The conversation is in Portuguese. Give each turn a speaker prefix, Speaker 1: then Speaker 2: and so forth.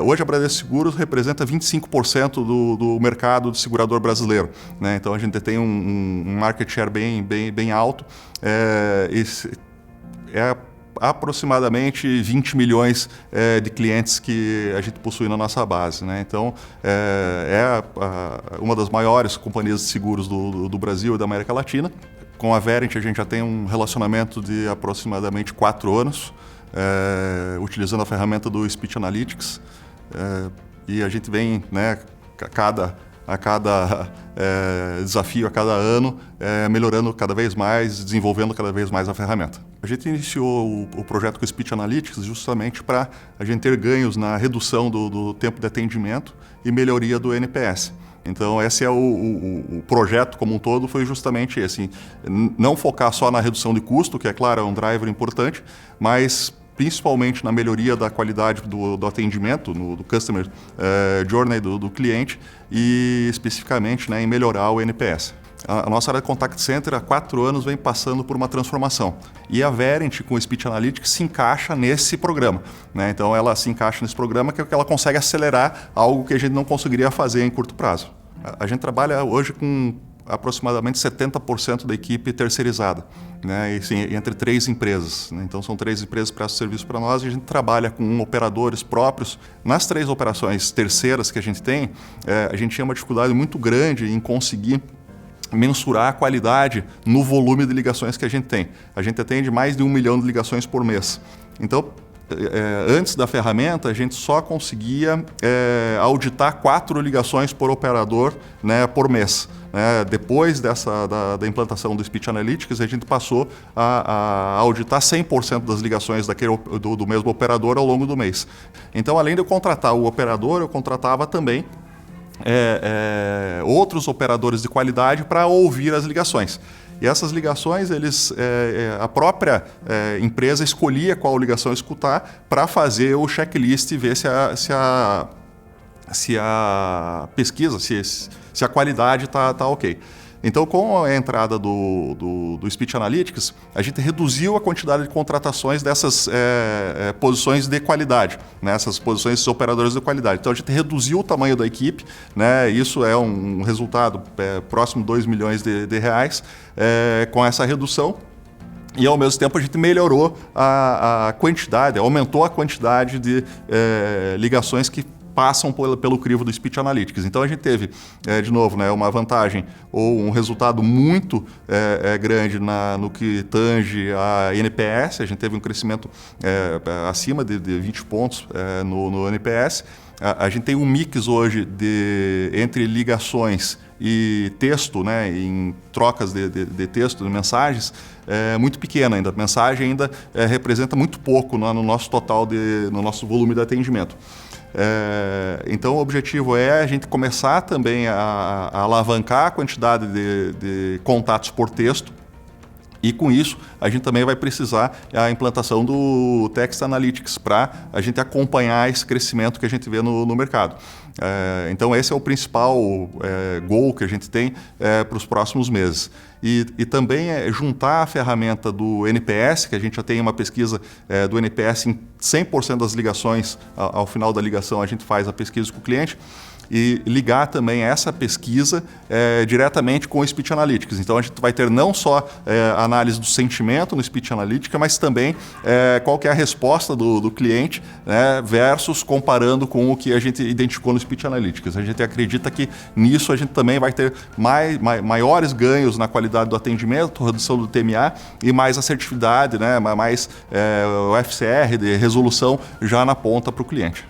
Speaker 1: Hoje a Bradesco Seguros representa 25% do mercado de segurador brasileiro, né? Então a gente tem um market share bem alto. Aproximadamente 20 milhões de clientes que a gente possui na nossa base, né? Então, uma das maiores companhias de seguros do Brasil e da América Latina. Com a Verint, a gente já tem um relacionamento de aproximadamente 4 anos, utilizando a ferramenta do Speech Analytics. E a gente vem, né, a cada desafio, a cada ano, melhorando cada vez mais, desenvolvendo cada vez mais a ferramenta. A gente iniciou o projeto com o Speech Analytics justamente para a gente ter ganhos na redução do tempo de atendimento e melhoria do NPS. Então, esse é o projeto como um todo, foi justamente esse. Não focar só na redução de custo, que é claro, é um driver importante, mas principalmente na melhoria da qualidade do atendimento, do customer journey do cliente e especificamente, né, em melhorar o NPS. A nossa área de Contact Center há 4 anos vem passando por uma transformação. E a Verint, com o Speech Analytics, se encaixa nesse programa, né? Então, ela se encaixa nesse programa que ela consegue acelerar algo que a gente não conseguiria fazer em curto prazo. A gente trabalha hoje com aproximadamente 70% da equipe terceirizada, né? E, sim, entre 3 empresas, né? Então, são 3 empresas que prestam serviço para nós e a gente trabalha com operadores próprios. Nas 3 operações terceiras que a gente tem, a gente tinha uma dificuldade muito grande em conseguir mensurar a qualidade no volume de ligações que a gente tem. A gente atende mais de 1 milhão de ligações por mês. Então, antes da ferramenta, a gente só conseguia auditar 4 ligações por operador, né, por mês. Depois da implantação do Speech Analytics, a gente passou a auditar 100% das ligações do mesmo operador ao longo do mês. Então, além de eu contratar o operador, eu contratava também outros operadores de qualidade para ouvir as ligações. E essas ligações, a própria empresa escolhia qual ligação escutar para fazer o checklist e ver se a pesquisa, se a qualidade está ok. Então, com a entrada do Speech Analytics, a gente reduziu a quantidade de contratações dessas posições de qualidade, né? Essas posições de operadores de qualidade. Então, a gente reduziu o tamanho da equipe, né? Isso é um resultado próximo de 2 milhões de reais com essa redução. E, ao mesmo tempo, a gente melhorou a quantidade, aumentou a quantidade de ligações que passam pelo crivo do Speech Analytics. Então, a gente teve, de novo, né, uma vantagem ou um resultado muito grande no que tange a NPS. A gente teve um crescimento acima de 20 pontos no NPS. A gente tem um mix hoje entre ligações e texto, né, em trocas de texto, de mensagens, muito pequena ainda. A mensagem ainda representa muito pouco no nosso total, no nosso volume de atendimento. Então, o objetivo é a gente começar também a alavancar a quantidade de contatos por texto e, com isso, a gente também vai precisar a implantação do Text Analytics para a gente acompanhar esse crescimento que a gente vê no mercado. Então, esse é o principal goal que a gente tem para os próximos meses. E também juntar a ferramenta do NPS, que a gente já tem uma pesquisa do NPS em 100% das ligações. Ao final da ligação, a gente faz a pesquisa com o cliente. E ligar também essa pesquisa diretamente com o Speech Analytics. Então, a gente vai ter não só a análise do sentimento no Speech Analytics, mas também qual que é a resposta do cliente, né, versus comparando com o que a gente identificou no Speech Analytics. A gente acredita que nisso a gente também vai ter maiores ganhos na qualidade do atendimento, redução do TMA e mais assertividade, né, mais o FCR de resolução já na ponta para o cliente.